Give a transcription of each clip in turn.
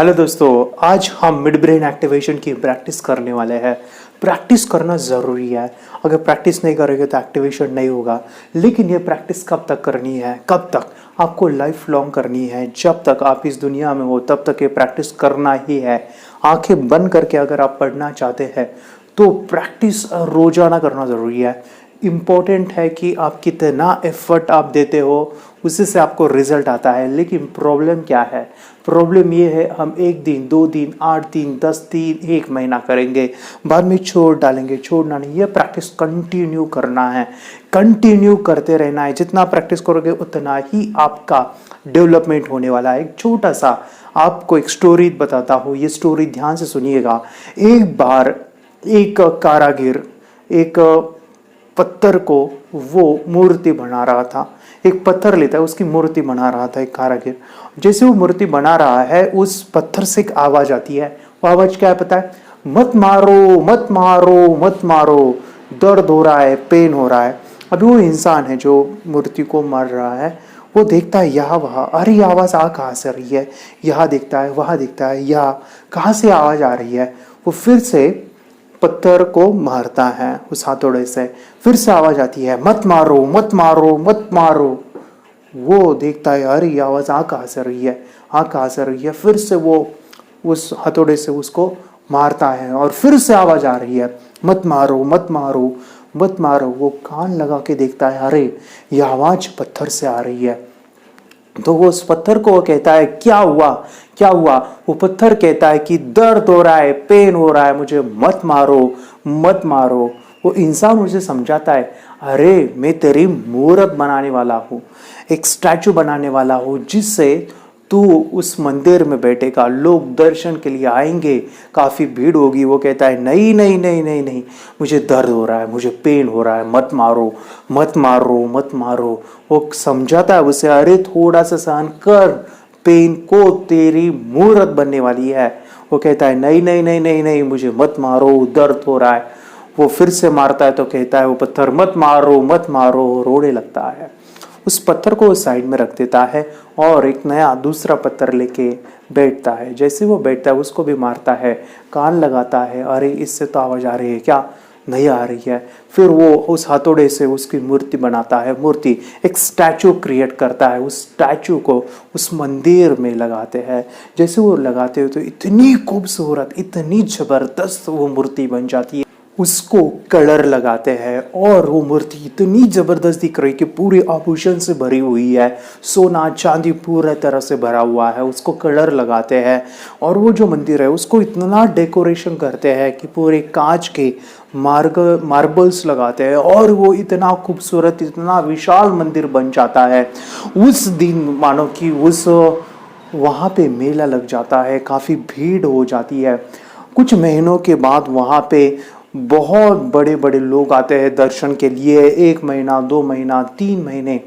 Hello दोस्तों, आज हम मिड ब्रेन एक्टिवेशन की प्रैक्टिस करने वाले हैं। प्रैक्टिस करना ज़रूरी है। अगर प्रैक्टिस नहीं करोगे तो एक्टिवेशन नहीं होगा। लेकिन ये प्रैक्टिस कब तक करनी है? कब तक? आपको लाइफ लॉन्ग करनी है। जब तक आप इस दुनिया में हो तब तक ये प्रैक्टिस करना ही है। आंखें बंद करके अगर आप पढ़ना चाहते हैं तो प्रैक्टिस रोजाना करना ज़रूरी है। इम्पोर्टेंट है कि आप कितना एफर्ट आप देते हो, उसी से आपको रिजल्ट आता है। लेकिन प्रॉब्लम क्या है? प्रॉब्लम ये है, हम 1 दिन 2 दिन 8 दिन 10 दिन 1 महीना करेंगे, बाद में छोड़ डालेंगे। छोड़ना नहीं, ये प्रैक्टिस कंटिन्यू करना है, कंटिन्यू करते रहना है। जितना प्रैक्टिस करोगे उतना ही आपका डेवलपमेंट होने वाला है। एक छोटा सा आपको एक स्टोरी बताता हूँ, ये स्टोरी ध्यान से सुनिएगा। एक बार एक कारागिर एक पत्थर को वो मूर्ति बना रहा था। एक पत्थर लेता है, उसकी मूर्ति बना रहा था एक कारागिर। जैसे वो मूर्ति बना रहा है, उस पत्थर से एक आवाज आती है। वो आवाज क्या है पता है? मत मारो मत मारो मत मारो, दर्द हो रहा है, पेन हो रहा है। अभी वो इंसान है जो मूर्ति को मार रहा है, वो देखता है यहाँ वहाँ, अरे ये आवाज़ आ कहाँ से रही है? यहाँ देखता है, वहाँ देखता है, यहाँ कहाँ से आवाज़ आ रही है? वो फिर से पत्थर को मारता है उस हथौड़े से। फिर से आवाज आती है, मत मारो मत मारो मत मारो। वो देखता है, अरे ये आवाज आ कहाँ से रही है? आ कहाँ से रही है? फिर से वो उस हथौड़े से उसको मारता है और फिर से आवाज आ रही है, मत मारो मत मारो मत मारो। वो कान लगा के देखता है, अरे ये आवाज पत्थर से आ रही है। तो वो उस पत्थर को वो कहता है, क्या हुआ क्या हुआ? वो पत्थर कहता है कि दर्द हो रहा है, पेन हो रहा है, मुझे मत मारो मत मारो। वो इंसान मुझे समझाता है, अरे मैं तेरी मूर्त बनाने वाला हूँ, एक स्टैचू बनाने वाला हूँ, जिससे तू उस मंदिर में बैठेगा, लोग दर्शन के लिए आएंगे, काफ़ी भीड़ होगी। वो कहता है, नहीं नहीं नहीं नहीं नहीं, मुझे दर्द हो रहा है, मुझे पेन हो रहा है, मत मारो मत मारो मत मारो। वो समझाता है उसे, अरे थोड़ा सा सहन कर, पेन को तेरी मूर्त बनने वाली है। वो कहता है, नहीं नहीं नहीं नहीं नहीं, मुझे मत मारो, दर्द हो रहा है। वो फिर से मारता है तो कहता है वो पत्थर, मत मारो मत मारो, रोने लगता है। उस पत्थर को साइड में रख देता है और एक नया दूसरा पत्थर लेके बैठता है। जैसे वो बैठता है उसको भी मारता है, कान लगाता है, अरे इससे तो आवाज आ रही है, क्या नहीं आ रही है? फिर वो उस हथौड़े से उसकी मूर्ति बनाता है, मूर्ति एक स्टैचू क्रिएट करता है। उस स्टैचू को उस मंदिर में लगाते हैं। जैसे वो लगाते हो तो इतनी खूबसूरत, इतनी जबरदस्त वो मूर्ति बन जाती है। उसको कलर लगाते हैं और वो मूर्ति इतनी जबरदस्त दिख रही कि पूरे आभूषण से भरी हुई है, सोना चांदी पूरा तरह से भरा हुआ है। उसको कलर लगाते हैं और वो जो मंदिर है उसको इतना डेकोरेशन करते हैं कि पूरे कांच के मार्बल्स लगाते हैं और वो इतना खूबसूरत, इतना विशाल मंदिर बन जाता है। उस दिन मानो कि उस वहाँ पे मेला लग जाता है, काफ़ी भीड़ हो जाती है। कुछ महीनों के बाद वहाँ पे बहुत बड़े बड़े लोग आते हैं दर्शन के लिए। 1 महीना 2 महीना 3 महीने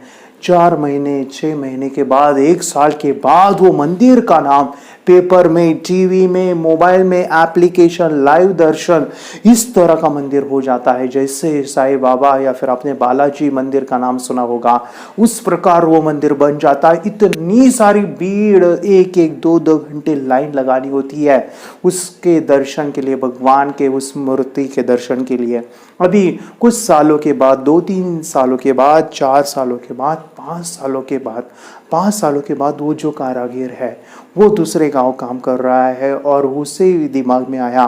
4 महीने 6 महीने के बाद, 1 साल के बाद वो मंदिर का नाम पेपर में, टीवी में, मोबाइल में, एप्लीकेशन, लाइव दर्शन, इस तरह का मंदिर हो जाता है। जैसे साईं बाबा या फिर आपने बालाजी मंदिर का नाम सुना होगा, उस प्रकार वो मंदिर बन जाता है। इतनी सारी भीड़, 1-1 2-2 घंटे लाइन लगानी होती है उसके दर्शन के लिए, भगवान के उस मूर्ति के दर्शन के लिए। अभी कुछ सालों के बाद, 2-3 सालों के बाद, 4 सालों के बाद, 5 सालों के बाद, 5 सालों के बाद वो जो कारागिर है वो दूसरे गांव काम कर रहा है और उसे दिमाग में आया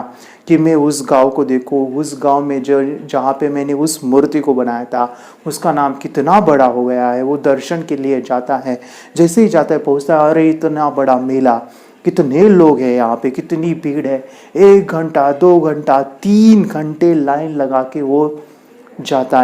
कि मैं उस गांव को देखूं, उस गांव में जो जहाँ पे मैंने उस मूर्ति को बनाया था उसका नाम कितना बड़ा हो गया है। वो दर्शन के लिए जाता है, जैसे ही जाता है पहुँचता है, अरे इतना बड़ा मेला, कितने लोग हैं यहाँ पे, कितनी भीड़ है। 1 घंटा 2 घंटा 3 घंटे लाइन लगा के वो जाता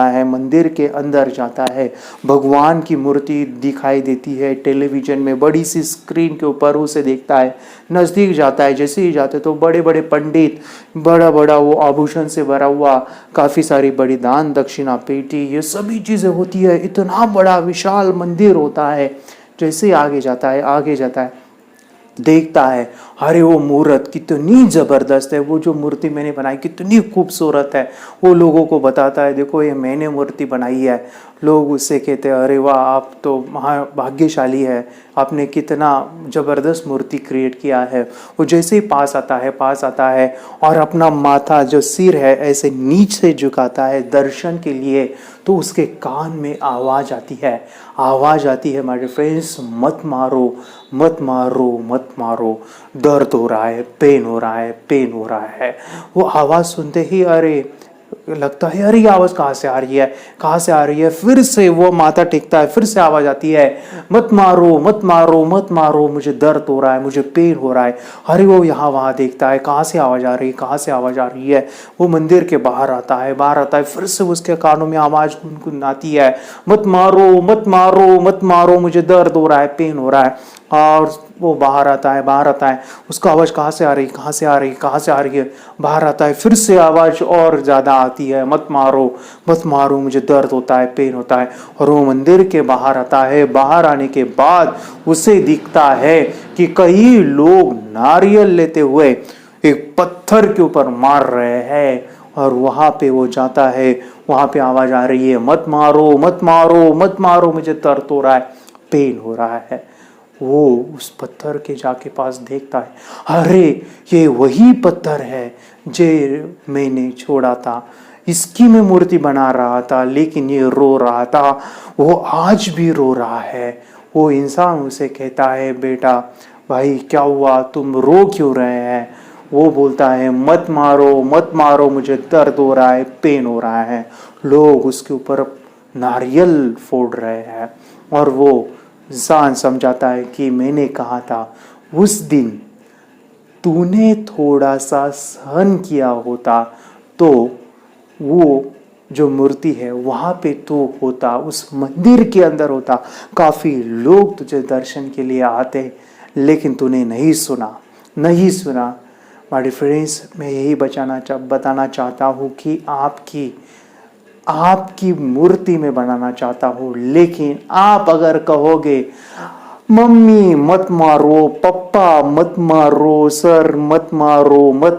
है मंदिर के अंदर जाता है। भगवान की मूर्ति दिखाई देती है टेलीविजन में, बड़ी सी स्क्रीन के ऊपर उसे देखता है। नज़दीक जाता है, जैसे ही जाते तो बड़े बड़े पंडित, बड़ा बड़ा वो आभूषण से भरा हुआ, काफ़ी सारी बड़ी दान दक्षिणा पेटी, ये सभी चीज़ें होती है। इतना बड़ा विशाल मंदिर होता है। जैसे ही आगे जाता है देखता है, अरे वो मूर्त कितनी ज़बरदस्त है, वो जो मूर्ति मैंने बनाई कितनी खूबसूरत है। वो लोगों को बताता है देखो ये मैंने मूर्ति बनाई है। लोग उससे कहते हैं अरे वाह आप तो महाभाग्यशाली है, आपने कितना ज़बरदस्त मूर्ति क्रिएट किया है। वो जैसे ही पास आता है और अपना माथा जो सिर है ऐसे नीचे झुकाता है दर्शन के लिए, तो उसके कान में आवाज़ आती है माय फ्रेंड्स, मत मारो मत मारो मत मारो, दर्द हो रहा है, पेन हो रहा है। वो आवाज़ सुनते ही अरे लगता है अरे ये आवाज़ कहाँ से आ रही है। फिर से वो माथा टेकता है, फिर से आवाज़ आती है मत मारो मत मारो मत मारो, मुझे दर्द हो रहा है, मुझे पेन हो रहा है। अरे वो यहाँ वहाँ देखता है कहाँ से आवाज़ आ रही है। वो मंदिर के बाहर आता है, फिर से उसके कानों में आवाज़ गुनगुनाती है मत मारो मत मारो मत मारो, मुझे दर्द हो रहा है, पेन हो रहा है। और वो बाहर आता है, उसका आवाज़ कहाँ से आ रही है। बाहर आता है, फिर से आवाज़ और ज़्यादा आती है मत मारो मुझे दर्द होता है, पेन होता है। और वो मंदिर के बाहर आता है। बाहर आने के बाद उसे दिखता है कि कई लोग नारियल लेते हुए एक पत्थर के ऊपर मार रहे हैं। और वहाँ पे वो जाता है, वहाँ पे आवाज़ आ रही है मत मारो मत मारो मत मारो, मुझे दर्द हो रहा है, पेन हो रहा है। वो उस पत्थर के जाके पास देखता है, अरे ये वही पत्थर है जो मैंने छोड़ा था, इसकी मैं मूर्ति बना रहा था, लेकिन ये रो रहा था, वो आज भी रो रहा है। वो इंसान उसे कहता है बेटा भाई क्या हुआ, तुम रो क्यों रहे हैं। वो बोलता है मत मारो मुझे दर्द हो रहा है, पेन हो रहा है। लोग उसके ऊपर नारियल फोड़ रहे हैं और वो इंसान समझाता है कि मैंने कहा था उस दिन तूने थोड़ा सा सहन किया होता तो वो जो मूर्ति है वहाँ पे तो होता, उस मंदिर के अंदर होता, काफ़ी लोग तुझे दर्शन के लिए आते, लेकिन तूने नहीं सुना। माय फ्रेंड्स, मैं यही बताना चाहता हूँ कि आपकी मूर्ति में बनाना चाहता हूँ, लेकिन आप अगर कहोगे मम्मी मत मारो, पापा मत मारो, सर मत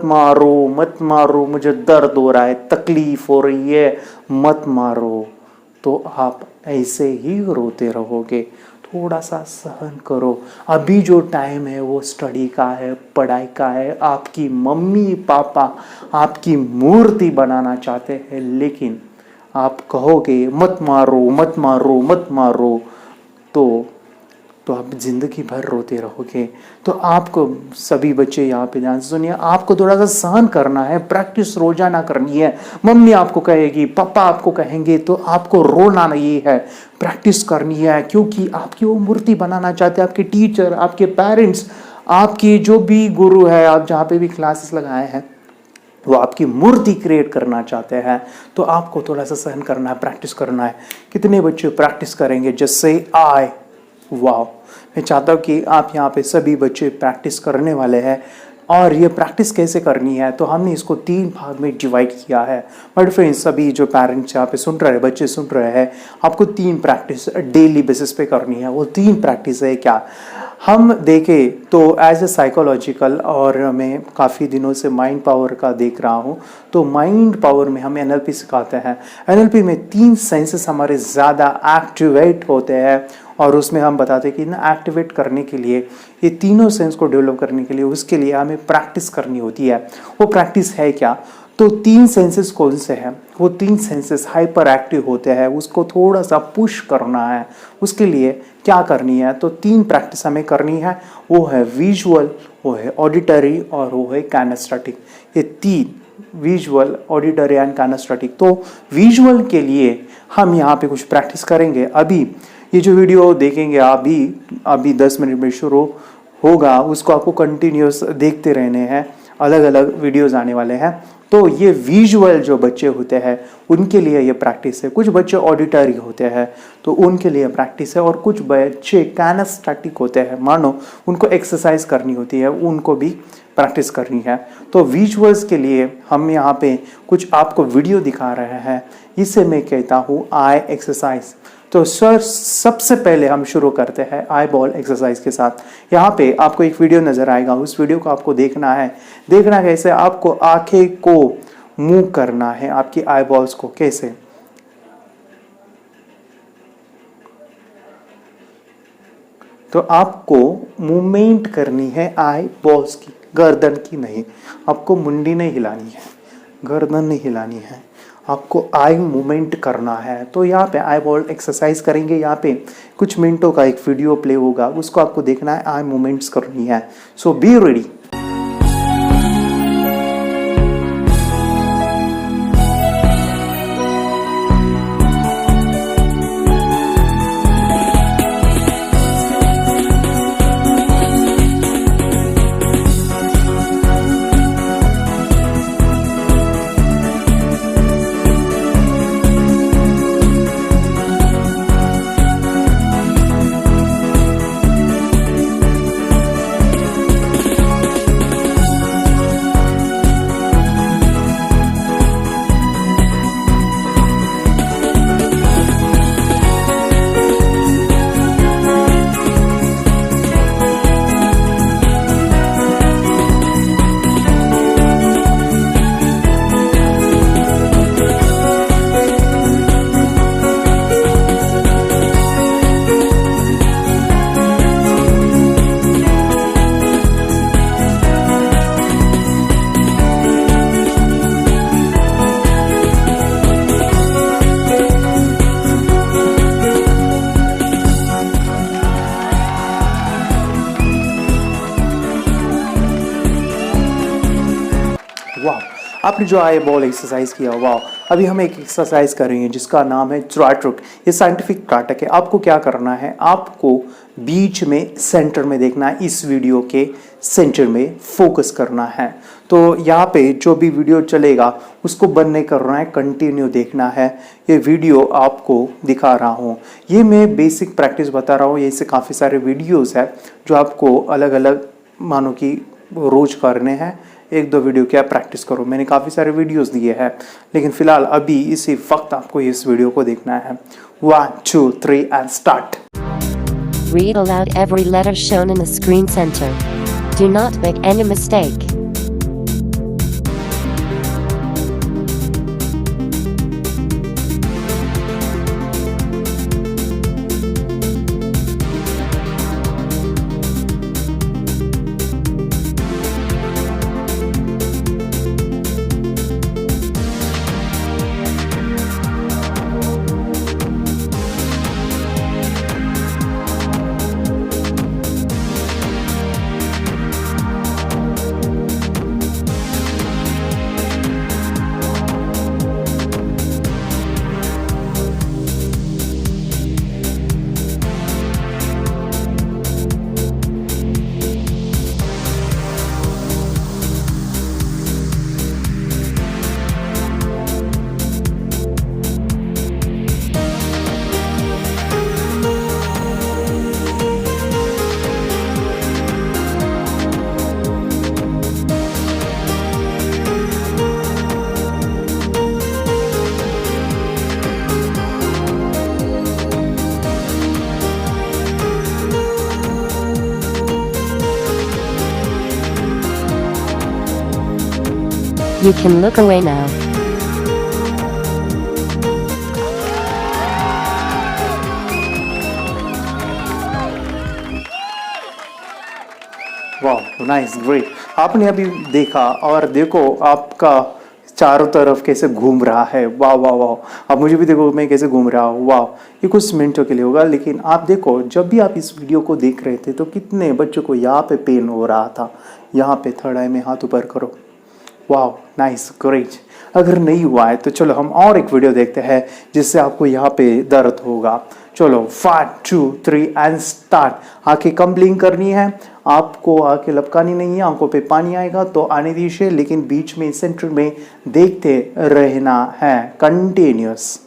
मारो, मुझे दर्द हो रहा है, तकलीफ हो रही है, मत मारो, तो आप ऐसे ही रोते रहोगे। थोड़ा सा सहन करो। अभी जो टाइम है वो स्टडी का है, पढ़ाई का है। आपकी मम्मी पापा आपकी मूर्ति बनाना चाहते हैं, लेकिन आप कहोगे मत मारो, तो आप जिंदगी भर रोते रहोगे। तो आपको सभी बच्चे यहाँ पे ध्यान से सुनिए, आपको थोड़ा सा सहन करना है, प्रैक्टिस रोजाना करनी है। मम्मी आपको कहेगी, पापा आपको कहेंगे, तो आपको रोना नहीं है, प्रैक्टिस करनी है, क्योंकि आपकी वो मूर्ति बनाना चाहते हैं। आपके टीचर, आपके पेरेंट्स, आपकी जो भी गुरु है, आप जहाँ पे भी क्लासेस लगाए हैं, वो आपकी मूर्ति क्रिएट करना चाहते हैं। तो आपको थोड़ा सा सहन करना है, प्रैक्टिस करना है। कितने बच्चे प्रैक्टिस करेंगे? जैसे वाह, मैं चाहता हूँ कि आप यहाँ पे सभी बच्चे प्रैक्टिस करने वाले हैं। और ये प्रैक्टिस कैसे करनी है, तो हमने इसको 3 भाग में डिवाइड किया है। बट फ्रेंड्स, सभी जो पेरेंट्स यहाँ पे सुन रहे हैं, बच्चे सुन रहे हैं, आपको 3 प्रैक्टिस डेली बेसिस पे करनी है। वो 3 प्रैक्टिस है क्या? हम देखें तो एज ए साइकोलॉजिकल, और मैं काफ़ी दिनों से माइंड पावर का देख रहा हूँ, तो माइंड पावर में हम NLP सिखाते हैं। NLP में 3 सेंसेस हमारे ज़्यादा एक्टिवेट होते हैं, और उसमें हम बताते हैं कि ना एक्टिवेट करने के लिए, ये तीनों सेंस को डेवलप करने के लिए, उसके लिए हमें प्रैक्टिस करनी होती है। वो प्रैक्टिस है क्या? तो 3 सेंसेस कौन से हैं? वो 3 सेंसेस हाइपर एक्टिव होते हैं, उसको थोड़ा सा पुश करना है। उसके लिए क्या करनी है? तो 3 प्रैक्टिस हमें करनी है। वो है विजुअल, वो है ऑडिटरी, और वो है काइनेस्थेटिक। ये 3, विजुअल, ऑडिटरी एंड काइनेस्थेटिक। तो विजुअल के लिए हम यहाँ पे कुछ प्रैक्टिस करेंगे। अभी ये जो वीडियो देखेंगे अभी 10 मिनट में शुरू होगा, उसको आपको कंटिन्यूस देखते रहने हैं, अलग अलग वीडियोस आने वाले हैं। तो ये विजुअल जो बच्चे होते हैं उनके लिए ये प्रैक्टिस है। कुछ बच्चे ऑडिटरी होते हैं तो उनके लिए प्रैक्टिस है, और कुछ बच्चे काइनेस्थेटिक होते हैं, मानो उनको एक्सरसाइज करनी होती है, उनको भी प्रैक्टिस करनी है। तो विजुअल्स के लिए हम यहाँ पे कुछ आपको वीडियो दिखा रहे हैं। इससे मैं कहता हूँ आई एक्सरसाइज। तो सर सबसे पहले हम शुरू करते हैं आई बॉल एक्सरसाइज के साथ। यहाँ पे आपको एक वीडियो नजर आएगा, उस वीडियो को आपको देखना है। देखना कैसे, आपको आंखें को मूव करना है, आपकी आई बॉल्स को कैसे। तो आपको मूवमेंट करनी है आई बॉल्स की, गर्दन की नहीं। आपको मुंडी नहीं हिलानी है, गर्दन नहीं हिलानी है, आपको आई मूवमेंट करना है। तो यहाँ पे आई बॉल एक्सरसाइज करेंगे। यहाँ पे कुछ मिनटों का एक वीडियो प्ले होगा, उसको आपको देखना है, आई मूवमेंट्स करनी है। So be ready. वाह, आपने जो आई बॉल एक्सरसाइज किया, वाह। अभी हम एक एक्सरसाइज कर रहे हैं जिसका नाम है ट्राइट्रुक। ये साइंटिफिक नाटक है। आपको क्या करना है, आपको बीच में सेंटर में देखना है, इस वीडियो के सेंटर में फोकस करना है। तो यहाँ पे जो भी वीडियो चलेगा उसको बंद नहीं करना है, कंटिन्यू देखना है। ये वीडियो आपको दिखा रहा हूँ, ये मैं बेसिक प्रैक्टिस बता रहा हूँ। ये से काफ़ी सारे वीडियोज़ है जो आपको अलग अलग मानो कि रोज करने हैं। एक दो वीडियो क्या प्रैक्टिस करो, मैंने काफ़ी सारे वीडियोस दिए हैं, लेकिन फिलहाल अभी इसी वक्त आपको इस वीडियो को देखना है। 1 2 3 and start. Read aloud every letter shown in the screen center. Do not make any mistake. You can look away now. वाह, नाइस, ग्रेट। आपने अभी देखा और देखो आपका चारों तरफ कैसे घूम रहा है। वाह वाह वाह। अब मुझे भी देखो मैं कैसे घूम रहा हूँ। वाह, ये कुछ मिनटों के लिए होगा, लेकिन आप देखो जब भी आप इस वीडियो को देख रहे थे तो कितने बच्चों को यहाँ पे पेन हो रहा था। यहाँ पे थर्ड आई में हाथ ऊपर करो। वाह, नाइस, ग्रेट। अगर नहीं हुआ है तो चलो हम और एक वीडियो देखते हैं जिससे आपको यहाँ पे दर्द होगा। चलो 5 2 3 एंड स्टार्ट। आंखें कम ब्लिंक करनी है, आपको आंखें लपकानी नहीं है। आंखों पे पानी आएगा तो आने दीजिए, लेकिन बीच में सेंटर में देखते रहना है, कंटिन्यूअस।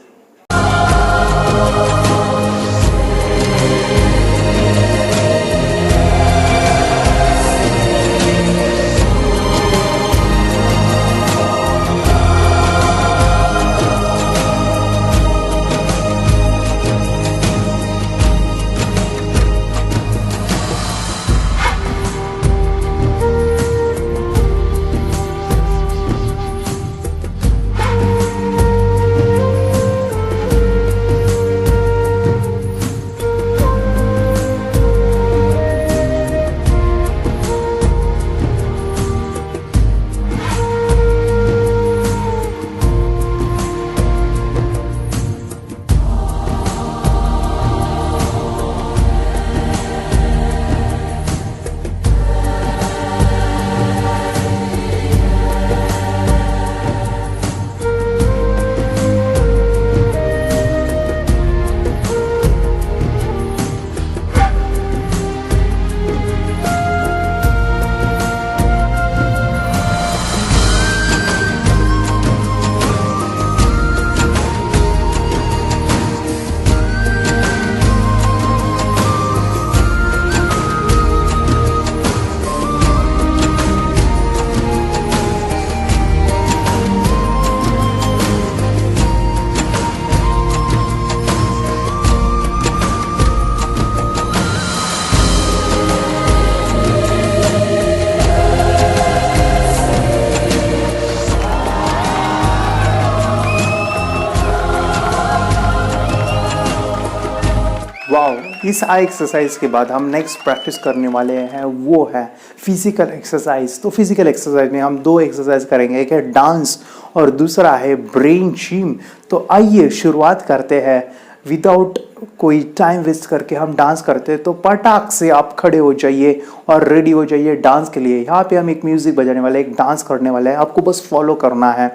वाह, इस आई एक्सरसाइज के बाद हम नेक्स्ट प्रैक्टिस करने वाले हैं वो है फिजिकल एक्सरसाइज। तो फिजिकल एक्सरसाइज में हम दो एक्सरसाइज करेंगे, एक है डांस और दूसरा है ब्रेन जिम। तो आइए शुरुआत करते हैं, विदाउट कोई टाइम वेस्ट करके हम डांस करते हैं। तो पटाख से आप खड़े हो जाइए और रेडी हो जाइए डांस के लिए। यहाँ पे हम एक म्यूजिक बजाने वाले, एक डांस करने वाले हैं, आपको बस फॉलो करना है।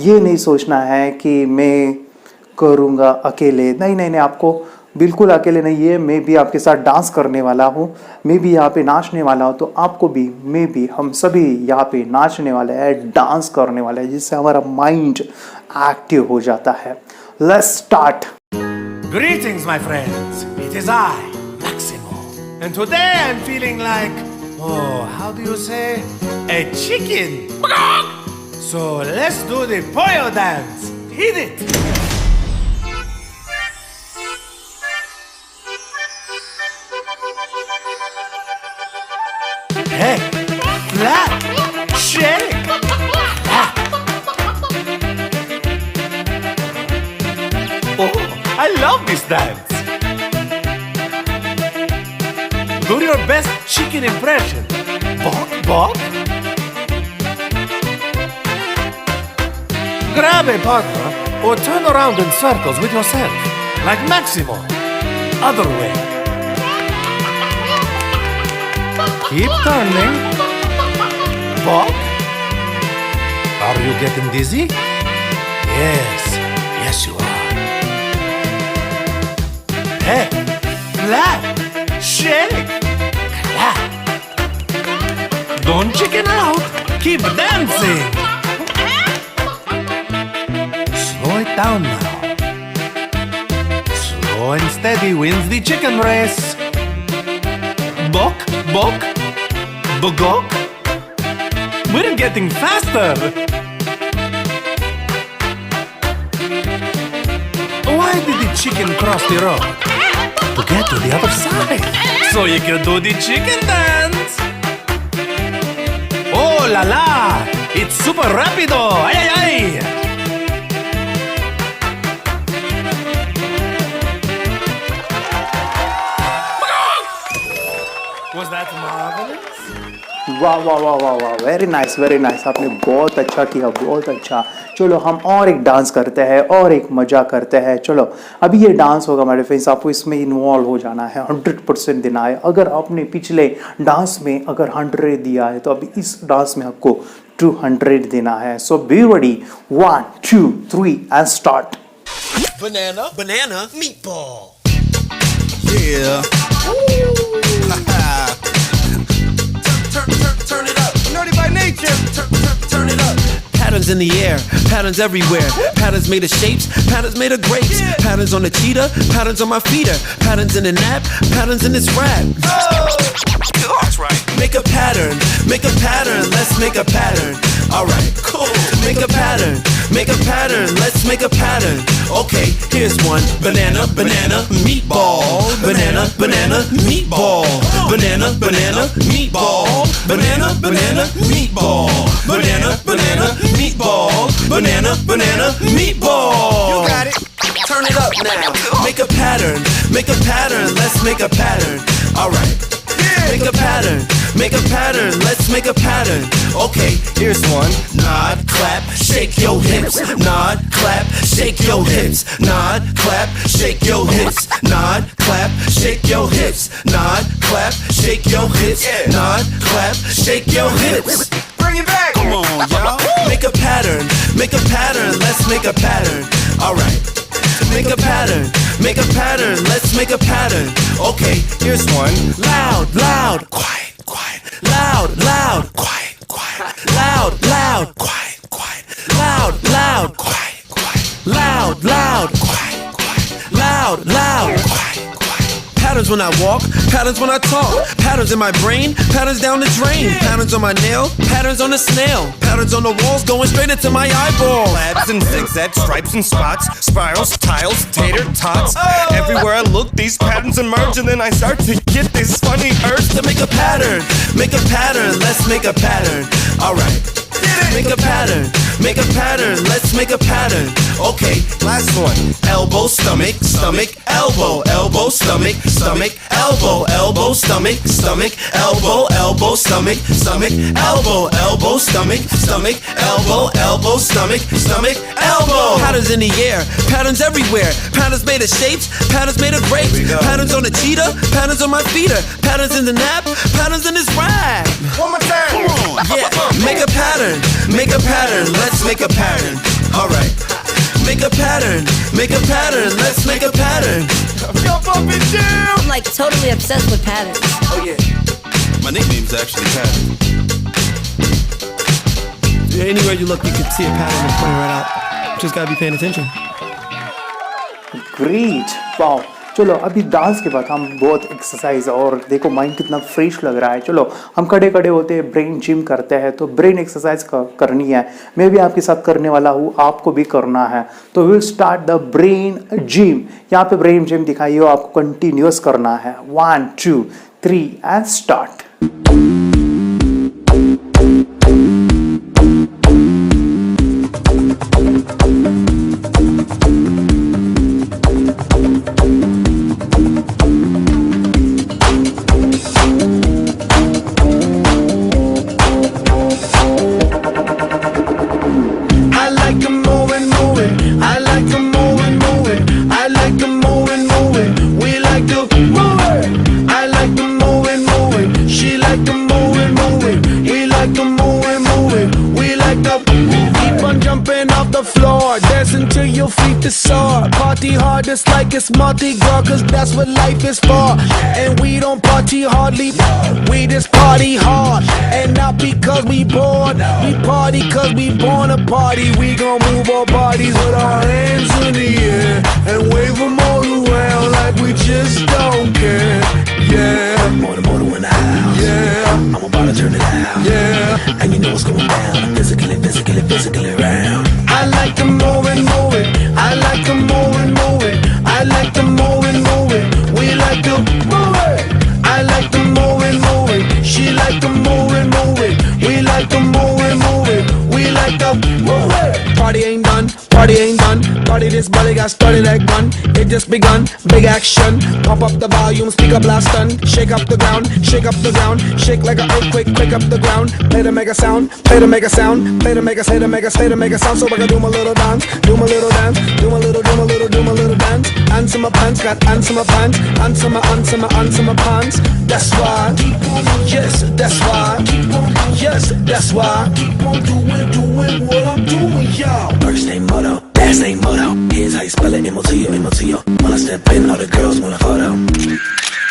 ये नहीं सोचना है कि मैं करूँगा अकेले, नहीं नहीं नहीं, आपको बिल्कुल अकेले नहीं है, मैं भी आपके साथ डांस करने वाला हूँ, मैं भी यहाँ पे नाचने वाला हूँ। तो आपको भी, मैं भी, हम सभी यहाँ पे नाचने वाले हैं, डांस करने वाले हैं, जिससे हमारा माइंड एक्टिव हो जाता है। Let's start. Greetings, my friends. It is I, Maximo. And today I'm feeling like, how do you say? A chicken. So let's do the pollo dance. Hit it. Hey, flat, shake, flat. Oh, I love this dance. Do your best chicken impression. Bok, bok. Grab a partner or turn around in circles with yourself, like Maximo. Other way. Keep turning. Bok. Are you getting dizzy? Yes, yes you are. Hey, flat, shake, clap. Don't chicken out. Keep dancing. Slow it down now. Slow and steady wins the chicken race. Bok, bok, bogok. We're getting faster. Why did the chicken cross the road? To get to the other side. So you can do the chicken dance. Oh la la! It's super rapido! Ay ay ay! Was that marvelous? वाह वाह वाह वाह वाह, very nice very nice, आपने बहुत अच्छा किया, बहुत अच्छा। चलो हम और एक डांस करते हैं और एक मजा करते हैं। चलो अभी ये डांस होगा मेरे फ्रेंड्स, आपको इसमें इन्वॉल्व हो जाना है, 100% देना है। अगर आपने पिछले डांस में अगर 100 दिया है तो अभी इस डांस में आपको 200 देना है। So be ready, 1 2 3 and start. Banana, banana, meatball. Yeah. Turn it up. Nerdy by nature. Turn it up. Patterns in the air, patterns everywhere. Patterns made of shapes, patterns made of grapes. Patterns on the cheetah, patterns on my feeder. Patterns in the nap, patterns in this rap. That's right. Make a pattern, let's make a pattern. Alright, cool. Make a pattern, let's make a pattern. Okay, here's one. Banana, banana, meatball. Banana, banana, meatball. Banana, banana, meatball. Banana, banana, meatball. Banana, banana, meatball. Banana, banana, meatball. You got it. Turn it up now. Make a pattern, let's make a pattern. Alright. Make a pattern, let's make a pattern. Okay, here's one. Nod, clap, shake your hips. Nod, clap, shake your hips. Nod, clap, shake your hips. Nod, clap, shake your hips. Nod, clap, shake your hips. Nod, clap, shake your hips. Bring it back. Come on, y'all. Make a pattern, let's make a pattern. Alright. Make a pattern, let's make a pattern. Okay, here's one. Loud, loud, quiet, quiet. Loud, loud, quiet, quiet. Loud, loud, quiet, quiet. Loud, loud, quiet, quiet. Loud, loud, quiet, quiet. Loud, loud, quiet, quiet. Patterns when I walk, patterns when I talk. Patterns in my brain, patterns down the drain. Patterns on my nail, patterns on the snail. Patterns on the walls going straight into my eyeball. Labs and zigzags, stripes and spots, spirals, tiles, tater tots. Everywhere I look, these patterns emerge, and then I start to get this funny urge To make a pattern, let's make a pattern. Alright. Make a pattern, make a pattern, let's make a pattern. Okay, last one. Elbow, stomach, stomach, elbow, elbow, stomach, stomach, elbow, elbow, stomach, stomach, elbow, elbow, stomach, stomach, elbow, elbow, stomach, stomach, elbow, elbow, stomach, stomach, elbow. Patterns in the air, patterns everywhere. Patterns made of shapes, patterns made of grapes. Patterns on the cheetah, patterns on my feeder. Patterns in the nap, patterns in this rap. One more time. Yeah, make a pattern, let's make a pattern. Alright. Make a pattern, let's make a pattern. Yo, Bumpy Jim. I'm like totally obsessed with patterns. Oh yeah. My nickname's actually Pattern. Yeah, anywhere you look, you can see a pattern that's pointing right out. Just gotta be paying attention. Great, wow. चलो अभी dance के बाद हम बहुत exercise और देखो mind कितना fresh लग रहा है। चलो हम खड़े खड़े होते हैं, ब्रेन जिम करते हैं, तो ब्रेन एक्सरसाइज करनी है। मैं भी आपके साथ करने वाला हूँ, आपको भी करना है। तो will start the brain gym. यहाँ पे ब्रेन जिम दिखाई हो, आपको कंटिन्यूअस करना है। 1 2 3 and start. Party hard just like it's Mardi Gras, cause that's what life is for. And we don't party hardly, we just party hard. And not because we bored, we party cause we born to party. We gon' move our bodies with our hands in the air and wave them all around like we just don't care. Yeah, more in the house. Yeah, I'm about to turn it out. Yeah, and you know what's going down. Physically round. I like to move it. I like to move it. I like to move it. We like to move it. I like to move it. She like to move it. We like to move it. We like to move it. Party ain't done. Party this belly got started like gun. It just begun. Big action. Pump up the volume, speak up last stun. Shake up the ground. Shake like an earthquake. Quake up the ground. Play to make a sound. Play to make a sound. So I can do my little dance. Do my little dance. Answer my pants. Got answer my pants. Answer my pants. That's why. Yes, that's why. Yes, that's why. Keep on doing what I'm doing, y'all. First name motto, last name motto. Here's how you spell it, M-O-T-O. When I step in, all the girls want a photo.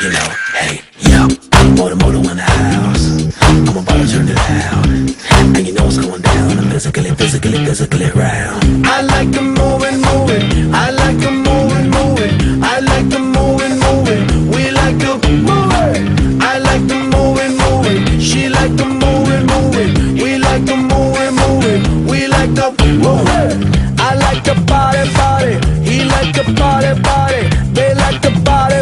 You know, hey, yo, moto in the house. I'm about to turn it out. And you know what's going down. I'm physically round. I like to move it. I like to move it. I like to move it. We like to move it. I like to move it. She like to move it. We like to move it. We like to move it. I like to party. He like to party. They like to party.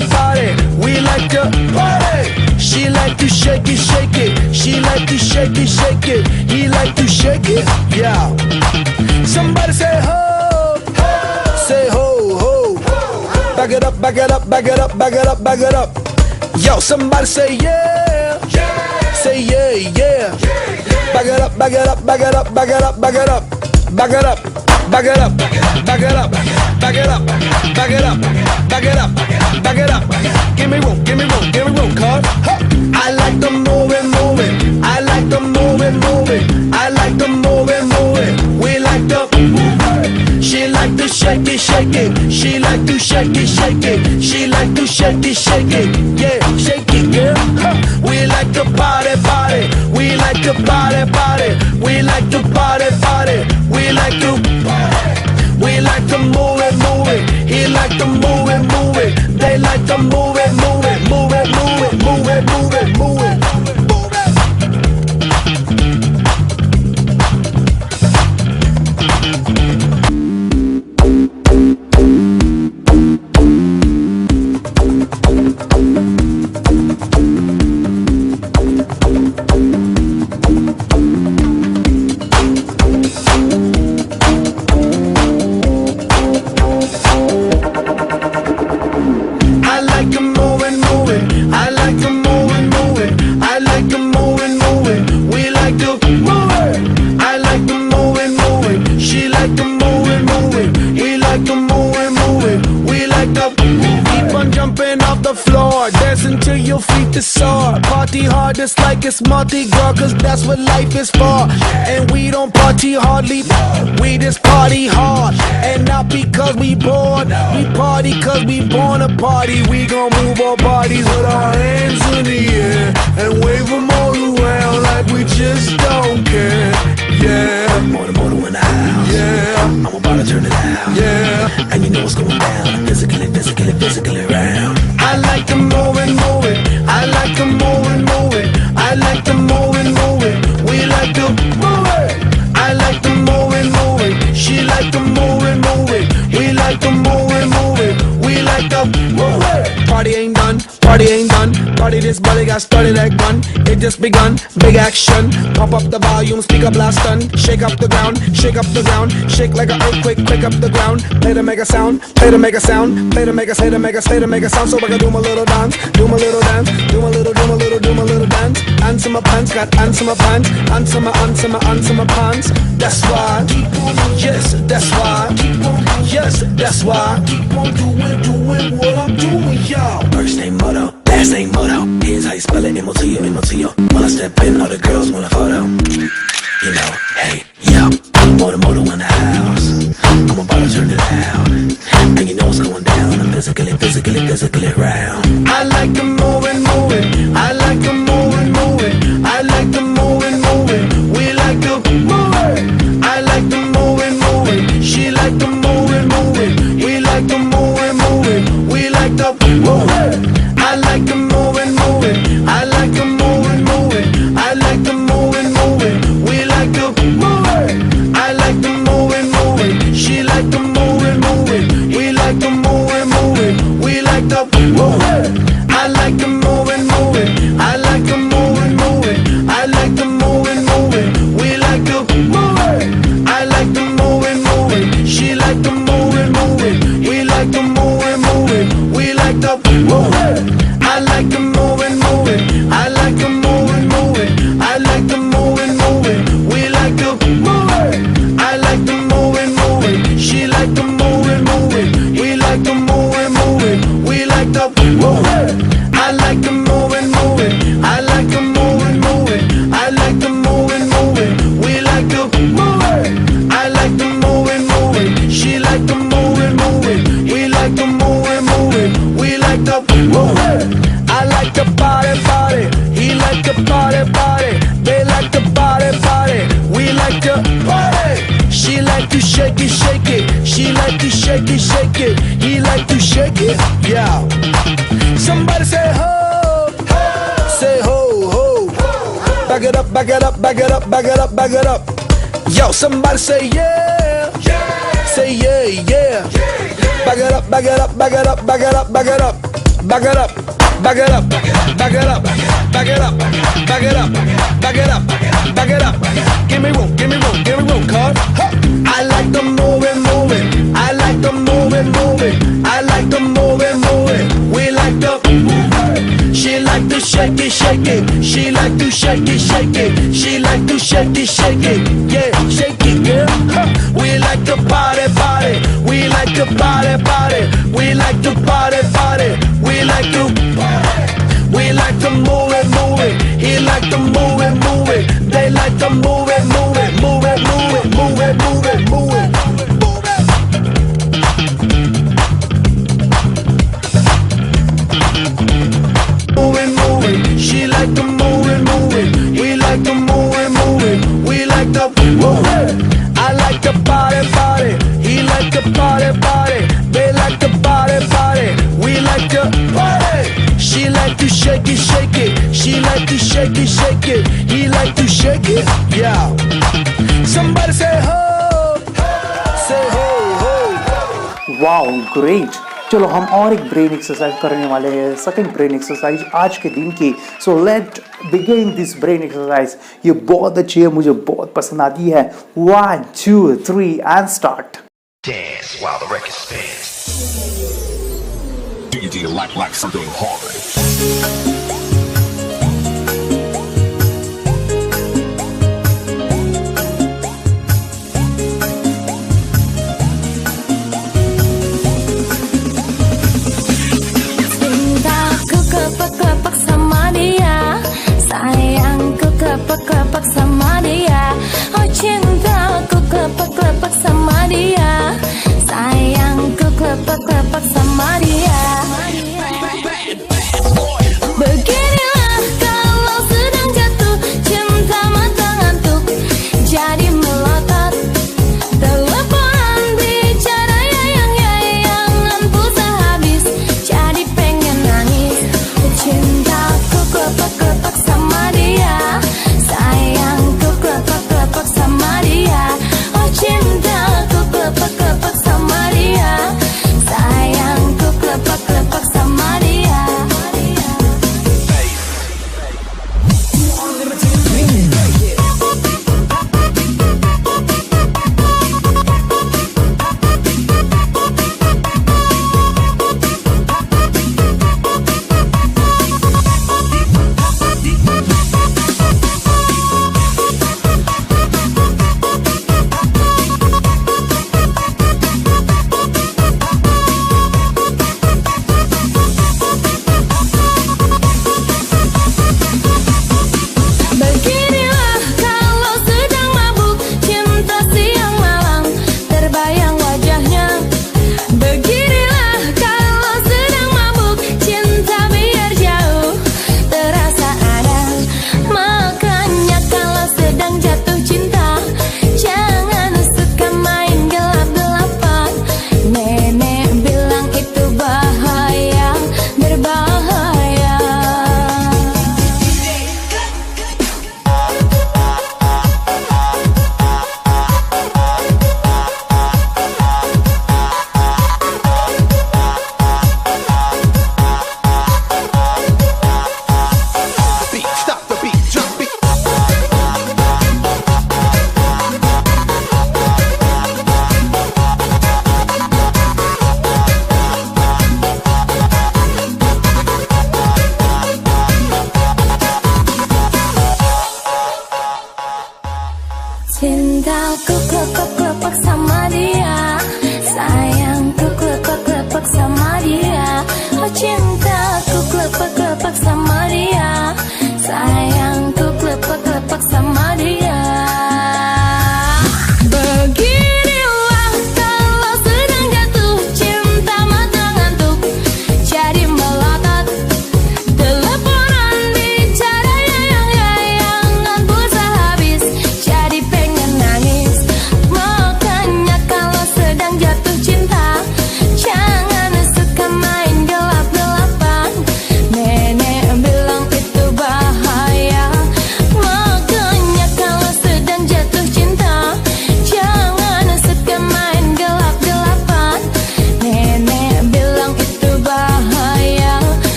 We like to party. She like to shake it. She like to shake it. He like to shake it. Yeah. Somebody say ho. Say ho. Back it up. Yo, somebody say yeah. Say yeah. Back it up. Give me room, cuz. I like to move it. I like to move it. I like to move it. We like to move it. She like to shake it. She like to shake it. She like to shake it. Yeah, shake it, girl. We like to party. We like to party. We like to party. We like to party. We like to move it. He like to move it. They like to move it. your feet to soar. Party hard just like it's Mardi Gras, cause that's what life is for. And we don't party hardly, we just party hard. And not because we bored, we party cause we born to party. We gon' move our bodies with our hands in the air and wave them all around like we just don't care. Yeah, more in the house. Yeah, I'm about to turn it out. Yeah, and you know what's going down. Physically round. I like to move it. I like to move it. I like to move it. We like to move it. I like to move it. She like to move it. We like to move it. We like to move it. Party ain't done. Party this body got started like gun. It just begun. Big action. Pump up the volume, speak up loud stun. Shake up the ground. Shake like an earthquake, quick up the ground. Play to make a sound. Play to make a sound. So I can do my little dance. Do my little dance. Answer my pants, got answer my pants. Answer my pants. That's why. Yes, that's why. Yes, that's why. Keep on doing what I'm doing, y'all. First name Moto, last name Moto. Here's how you spell it, M-O-T-O. When I step in, all the girls want a photo. You know, hey, yo, Moto in the house. I'm about to turn it out. And you know what's going down. I'm physically round. I like to move it. I like to move it. I like to move it. We like to move it. I like to move it. She like to move it. We like to move it. We like to move it. I like to move it. I like to move it. I like to move it. We like to move it. I like to move it. She like to move it. We like to move it. We like to move it. I like to move it. I like to move it. I like to move it. We like to move it. I like to move it. She like to move it. We like to move it. We like to move it. I like to move it. I like to move it. I like to move it. We like to move it. I like to move it. She like to move it. We like to move it. We like to move it. I like to move it. I like to move it. I like to move it. We like to move it. I like to move it. She like to move it. We like to move it. We like to move it. I like to party. He like to party. They like to party. We like to party. She like to shake it. She like to shake it. He like to shake it. Yeah. Somebody say ho. Say ho. Back it up. Yo, somebody say yeah. Say yeah. Back it up. Give me room, cuz. I like to move it. I like to move it. I like to move it. We like to move it. She like to shake it. She like to shake it. She like to shake it. Yeah, shake it, girl. We like to party. We like to party. We like to party. We like to party. We like to move it. He like to move it. They like to move it. She like to move it. We like to move it. We like to move it. I like to party. He like to party. They like to party. We like to party. She like to shake it. She like to shake it. He like to shake it. Yeah. Somebody say ho. Say ho. Wow great. चलो हम और एक brain exercise करने वाले हैं, second brain exercise आज के दिन की। So let begin this brain exercise. ये बहुत अच्छी है, मुझे बहुत पसंद आती है। 1 2 3 and start. Dance while the record spins. DJ like something hard. Tình ta cứ cơ bắc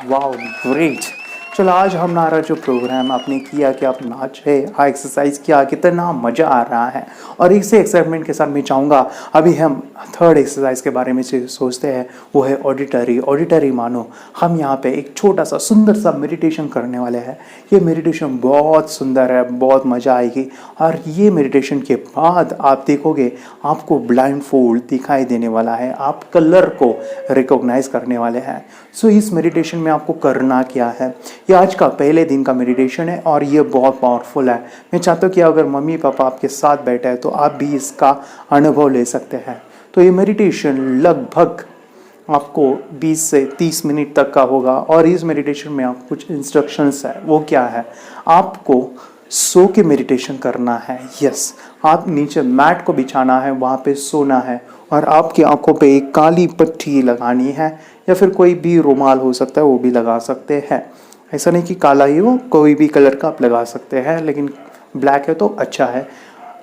wow great. चलो आज हमारा जो प्रोग्राम आपने किया कि आप नाचे, एक्सरसाइज किया, कितना मज़ा आ रहा है। और इसी एक्साइटमेंट के साथ मैं चाहूँगा अभी हम थर्ड एक्सरसाइज के बारे में सोचते हैं, वो है ऑडिटरी। ऑडिटरी मानो हम यहाँ पे एक छोटा सा सुंदर सा मेडिटेशन करने वाले हैं। ये मेडिटेशन बहुत सुंदर है, बहुत मज़ा आएगी। और ये मेडिटेशन के बाद आप देखोगे आपको ब्लाइंड फोल्ड दिखाई देने वाला है, आप कलर को रिकॉग्नाइज करने वाले हैं। सो इस मेडिटेशन में आपको करना क्या है, ये आज का पहले दिन का मेडिटेशन है और ये बहुत पावरफुल है। मैं चाहता हूँ कि अगर मम्मी पापा आपके साथ बैठे हैं तो आप भी इसका अनुभव ले सकते हैं। तो ये मेडिटेशन लगभग आपको 20 से 30 मिनट तक का होगा। और इस मेडिटेशन में आप कुछ इंस्ट्रक्शंस है, वो क्या है, आपको सो के मेडिटेशन करना है। यस, आप नीचे मैट को बिछाना है, वहाँ पे सोना है और आपकी आंखों पे एक काली पट्टी लगानी है या फिर कोई भी रुमाल हो सकता है वो भी लगा सकते हैं। ऐसा नहीं कि काला ही हो, कोई भी कलर का आप लगा सकते हैं, लेकिन ब्लैक है तो अच्छा है।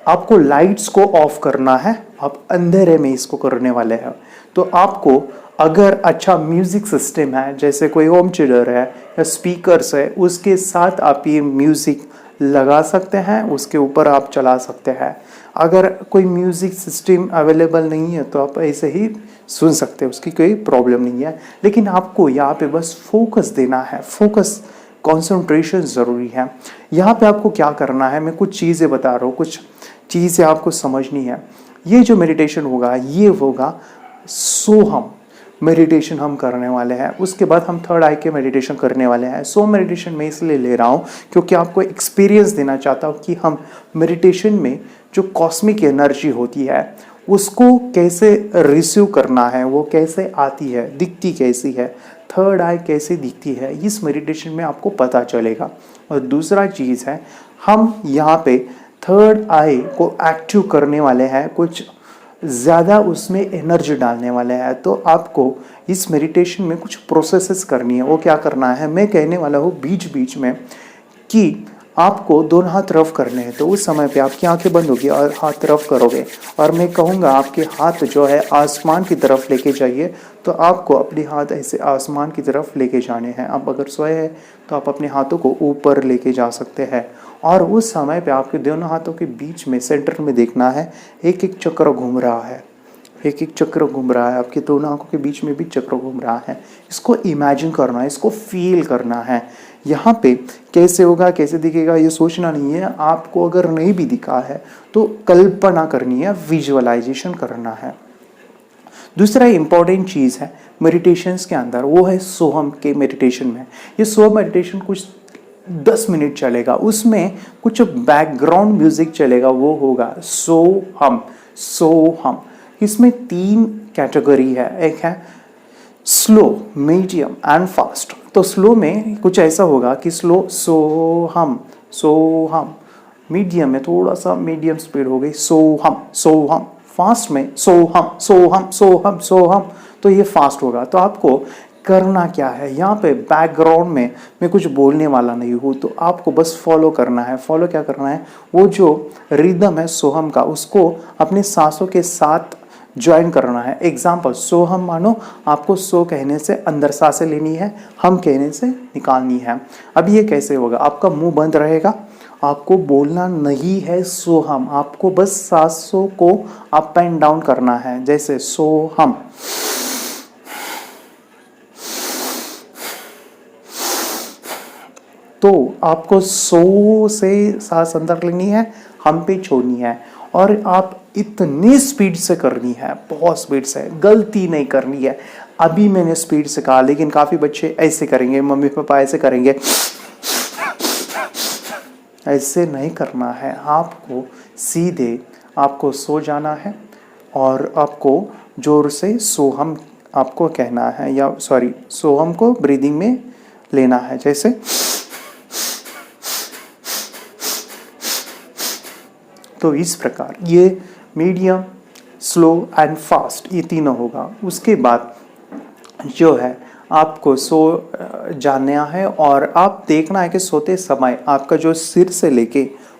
आपको लाइट्स को ऑफ करना है, आप अंधेरे में इसको करने वाले हैं। तो आपको अगर अच्छा म्यूज़िक सिस्टम है, जैसे कोई होम थिएटर है या स्पीकर्स है, उसके साथ आप ये म्यूज़िक लगा सकते हैं, उसके ऊपर आप चला सकते हैं। अगर कोई म्यूज़िक सिस्टम अवेलेबल नहीं है तो आप ऐसे ही सुन सकते हैं, उसकी कोई प्रॉब्लम नहीं है। लेकिन आपको यहाँ पे बस फोकस देना है, फोकस कंसंट्रेशन ज़रूरी है। यहाँ पे आपको क्या करना है, मैं कुछ चीज़ें बता रहा हूँ, कुछ चीज़ें आपको समझनी है। ये जो मेडिटेशन होगा ये होगा सोहम मेडिटेशन हम करने वाले हैं। उसके बाद हम थर्ड आई के मेडिटेशन करने वाले हैं। सो मेडिटेशन मैं इसलिए ले रहा हूँ क्योंकि आपको एक्सपीरियंस देना चाहता हूँ कि हम मेडिटेशन में जो कॉस्मिक एनर्जी होती है उसको कैसे रिसीव करना है, वो कैसे आती है, दिखती कैसी है, थर्ड आई कैसे दिखती है, इस मेडिटेशन में आपको पता चलेगा। और दूसरा चीज़ है, हम यहाँ पे थर्ड आई को एक्टिव करने वाले हैं, कुछ ज़्यादा उसमें एनर्जी डालने वाले हैं। तो आपको इस मेडिटेशन में कुछ प्रोसेसेस करनी है। वो क्या करना है, मैं कहने वाला हूँ बीच बीच में कि आपको दोनों हाथ रफ करने हैं। तो उस समय पे आपकी आंखें बंद होगी और हाथ रफ करोगे और मैं कहूँगा आपके हाथ जो है आसमान की तरफ लेके जाइए। तो आपको अपने हाथ ऐसे आसमान की तरफ लेके जाने हैं। आप अगर सोए हैं तो आप अपने हाथों को ऊपर लेके जा सकते हैं और उस समय पे आपके दोनों हाथों के बीच में सेंटर में देखना है एक एक चक्र घूम रहा है, एक एक चक्र घूम रहा है, आपके दोनों आंखों के बीच में भी चक्र घूम रहा है। इसको इमेजिन करना है, इसको फील करना है। यहाँ पे कैसे होगा, कैसे दिखेगा, ये सोचना नहीं है। आपको अगर नहीं भी दिखा है तो कल्पना करनी है, विजुअलाइजेशन करना है। दूसरा इंपॉर्टेंट चीज़ है मेडिटेशंस के अंदर, वो है सोहम के मेडिटेशन में। ये सोहम मेडिटेशन कुछ 10 मिनट चलेगा, उसमें कुछ बैकग्राउंड म्यूजिक चलेगा, वो होगा सोहम। सोहम इसमें 3 कैटेगरी है, एक है स्लो, मीडियम एंड फास्ट। तो स्लो में कुछ ऐसा होगा कि स्लो सोहम सोहम, मीडियम में थोड़ा सा मीडियम स्पीड हो गई सोहम सोहम, फास्ट में सोहम सोहम सोहम सोहम, तो ये फास्ट होगा। तो आपको करना क्या है, यहाँ पे बैकग्राउंड में मैं कुछ बोलने वाला नहीं हूँ, तो आपको बस फॉलो करना है। फॉलो क्या करना है, वो जो रिदम है सोहम का उसको अपने सांसों के साथ ज्वाइन करना है। एग्जाम्पल सोहम मानो आपको सो कहने से अंदर सांसें लेनी है, हम कहने से निकालनी है। अब ये कैसे होगा, आपका मुंह बंद रहेगा, आपको बोलना नहीं है सोहम, आपको बस सांसों को अप एंड डाउन करना है। जैसे सोहम, तो आपको सो से सांस अंदर लेनी है, हम पे छोड़नी है और आप इतनी स्पीड से करनी है, बहुत स्पीड से, गलती नहीं करनी है। अभी मैंने स्पीड से कहा, लेकिन काफ़ी बच्चे ऐसे करेंगे, मम्मी पापा ऐसे करेंगे, ऐसे नहीं करना है। आपको सीधे आपको सो जाना है और आपको जोर से सोहम आपको कहना है, या सॉरी सोहम को ब्रीदिंग में लेना है। जैसे तो इस प्रकार ये मीडियम, स्लो एंड फास्ट ये तीनों होगा। उसके बाद जो है आपको सो जानना है और आप देखना है कि सोते समय आपका जो सिर से लेके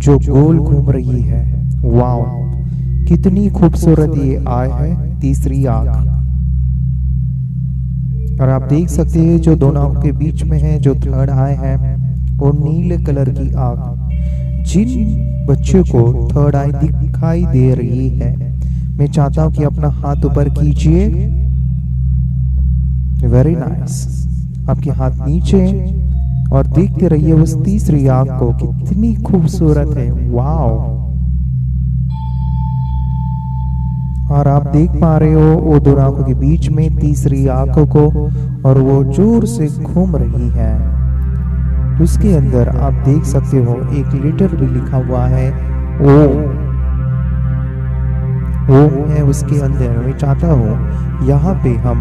जो गोल घूम रही है। वाओ, कितनी खूबसूरत ये आय है, तीसरी आंख। और आप देख सकते हैं जो दोनों आंखों के बीच में है, जो थर्ड आई है, वो नीले कलर की आंख। जिन बच्चों को थर्ड आई दिखाई दे रही है, मैं चाहता हूं कि अपना हाथ ऊपर कीजिए। Very nice. आपके हाथ नीचे और देखते रहिए उस तीसरी आंख को, कितनी खूबसूरत है। वाओ। और आप देख पा रहे हो वो दोनों आंखों के बीच में तीसरी आंखों को, और वो जोर से घूम रही है। उसके अंदर आप देख सकते हो एक लेटर भी लिखा हुआ है, ओम है उसके अंदर। मैं चाहता हूँ यहाँ पे हम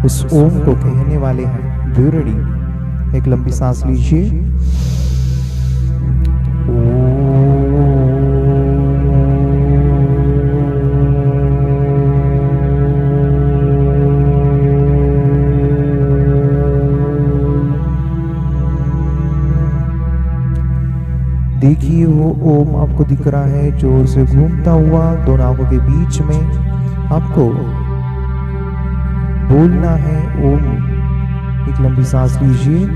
उस ओम को कहने वाले हैं। Be ready? एक लंबी सांस लीजिए। देखिए वो ओम आपको दिख रहा है, जोर से घूमता हुआ दोनों आंखों के बीच में। आपको बोलना है ओम। एक लंबी सांस लीजिए।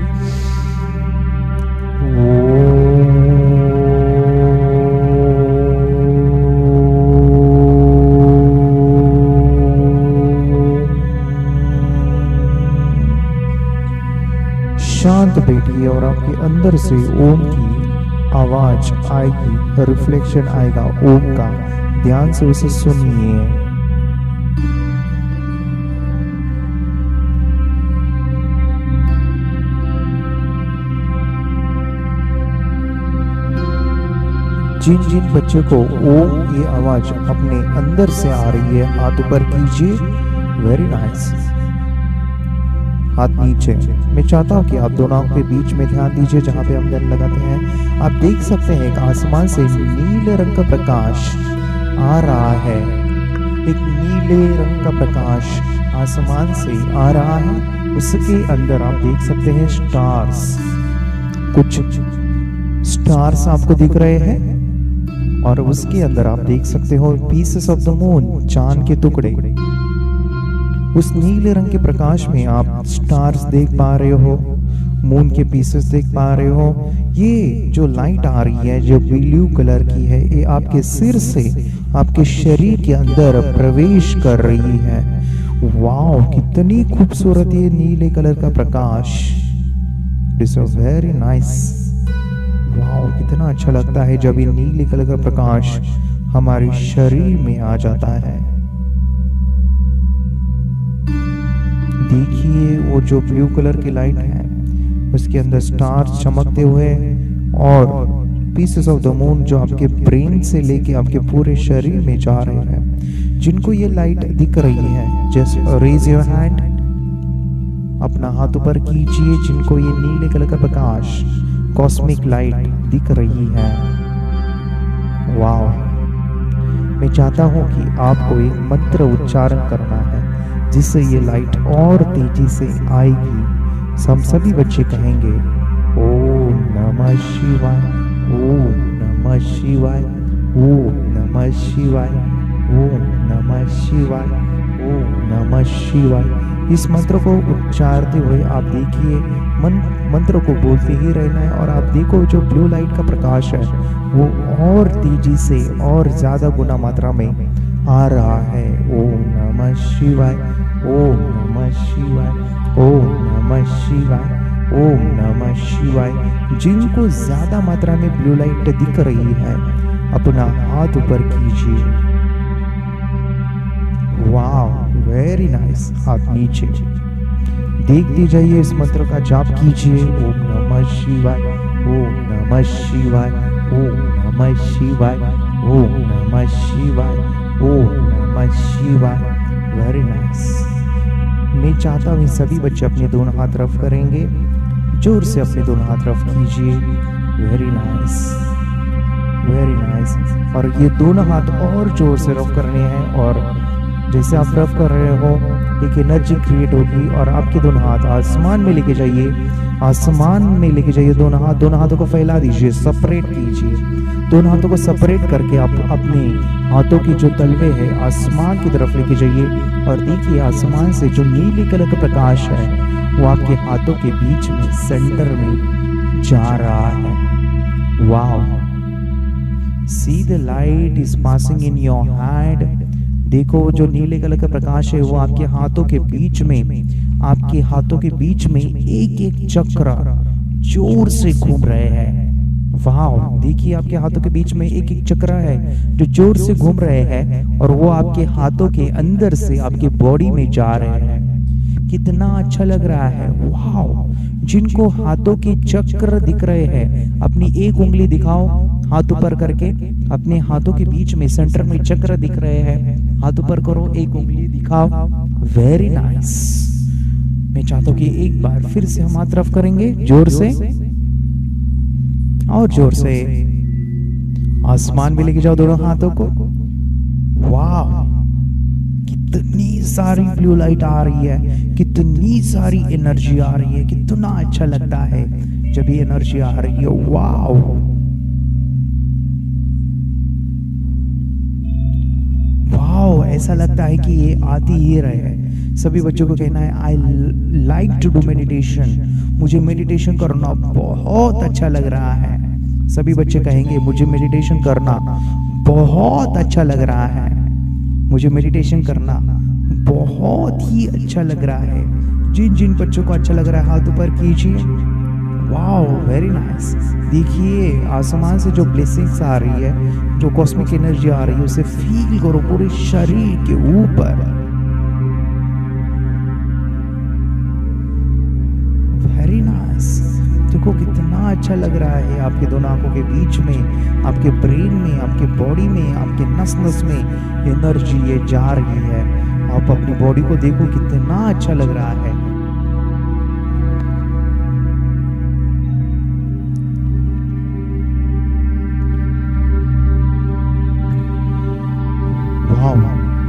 शांत बैठिए और आपके अंदर से ओम की आवाज आएगी, रिफ्लेक्शन आएगा ओम का। ध्यान से उसे सुनिए। जिन जिन बच्चों को ओम ये आवाज अपने अंदर से आ रही है, हाथ ऊपर कीजिए। Very nice. हाथ नीचे। मैं चाहता हूं कि आप दोनों आंखों के बीच में ध्यान दीजिए, जहां पे हम गन लगाते हैं। आप देख सकते हैं कि आसमान से नीले रंग का प्रकाश आ रहा है। एक नीले रंग का प्रकाश आसमान से आ रहा है। उसके अंदर आप देख सकते हैं स्टार्स। कुछ स्टार्स आपको दिख रहे हैं, और उसके अंदर आप देख सकते हो पीसेस ऑफ द मून, चांद के टुकड़े। उस नीले रंग के प्रकाश में आप स्टार्स देख पा रहे हो, मून के पीसेस देख पा रहे हो। ये जो लाइट आ रही है, जो ब्लू कलर की है, ये आपके सिर से आपके शरीर के अंदर प्रवेश कर रही है। वाओ, कितनी खूबसूरत ये नीले कलर का प्रकाश। It's very nice. वाओ, कितना अच्छा लगता है जब ये नीले कलर का प्रकाश हमारे शरीर में आ जाता है। देखिए वो जो ब्लू कलर की लाइट है, उसके अंदर स्टार्स चमकते हुए, और पीसेस ऑफ द मून जो आपके ब्रेन से लेके आपके पूरे शरीर में जा रहे हैं। जिनको ये लाइट दिख रही है, जस्ट रेज योर हैंड, अपना हाथ ऊपर कीजिए। जिनको ये नीले कलर का प्रकाश, कॉस्मिक लाइट दिख रही है। वाओ। मैं चाहता हूं कि आपको एक मंत्र उच्चारण करना है, जिससे ये लाइट और तेजी से आएगी। हम सभी बच्चे कहेंगे ओम नमः शिवाय, ओम नमः शिवाय, ओम नमः शिवाय, ओम नमः शिवाय, ओम नमः शिवाय। इस मंत्र को उच्चारते हुए आप देखिए, मंत्र को बोलते ही रहना है। और आप देखो जो ब्लू लाइट का प्रकाश है, वो और तेजी से और ज्यादा गुना मात्रा में आ रहा है। ओम नमः शिवाय, ओम नमः शिवाय, ओम नमः शिवाय, ओम नमः शिवाय। जिनको ज्यादा मात्रा में ब्लू लाइट दिख रही है, अपना हाथ ऊपर कीजिए। Wow, very nice. हाथ नीचे। देखते जाइए, इस मंत्र का जाप कीजिए। ओम नमः शिवाय, ओम नमः शिवाय, ओम नमः शिवाय, ओम नमः शिवाय, ओम नमः शिवाय। Very nice. मैं चाहता हूँ सभी बच्चे अपने दोनों हाथ रफ करेंगे। जोर से अपने दोनों हाथ रफ कीजिए। Very nice, very nice. और ये दोनों हाथ और जोर से रफ करने हैं, और जैसे आप रफ कर रहे हो एक एनर्जी क्रिएट होगी और आपके दोनों हाथ आसमान में लेके जाइए, आसमान में लेके जाइए। दोनों हाथों को फैला दीजिए, सेपरेट कीजिए। दोनों हाथों को सेपरेट करके आप अपने हाथों की जो तलवे है आसमान की तरफ लेके जाइए और देखिए आसमान से जो नीले कलर का प्रकाश है वो आपके हाथों के बीच में सेंटर में जा रहा है। Wow, see the light is passing in your hand. देखो जो नीले कलर का प्रकाश है वो आपके हाथों के बीच में, आपके हाथों के बीच में एक एक चक्र जोर से घूम रहे हैं। वाह, देखिए आपके हाथों के बीच में एक एक चक्र है जो जोर से घूम रहे हैं और वो आपके हाथों के अंदर से आपकी बॉडी में जा रहे हैं। कितना अच्छा लग रहा है। वाह, जिनको हाथों के चक्र दिख रहे हैं अपनी एक उंगली दिखाओ हाथ ऊपर करके। अपने हाथों के बीच में सेंटर में चक्र दिख रहे हैं, हाथ ऊपर करो, एक उंगली दिखाओ। Very nice. मैं चाहता हूँ कि एक बार फिर से हम हाथ रफ करेंगे जोर से और जोर से। आसमान में लेके जाओ दोनों हाथों को। वाह, कितनी सारी ब्लू लाइट आ रही है, कितनी सारी एनर्जी आ रही है। कितना अच्छा लगता है जब ये एनर्जी आ रही है। वाह, ऐसा लगता है कि ये आती ही रहे। सभी बच्चों को कहना है I like to do meditation. मुझे मेडिटेशन करना बहुत अच्छा लग रहा है। सभी बच्चे कहेंगे मुझे मेडिटेशन करना बहुत अच्छा लग रहा है। मुझे मेडिटेशन करना बहुत ही अच्छा लग रहा है। जिन जिन बच्चों को अच्छा लग रहा है हाथ ऊपर कीजिए। Wow, very nice. देखिए आसमान से जो ब्लेसिंग्स आ रही है, जो कॉस्मिक एनर्जी आ रही है, उसे फील करो पूरे शरीर के ऊपर। Very nice. देखो कितना अच्छा लग रहा है। आपके दोनों आंखों के बीच में, आपके ब्रेन में, आपके बॉडी में, आपके नस नस में एनर्जी ये जा रही है। आप अपनी बॉडी को देखो कितना अच्छा लग रहा है।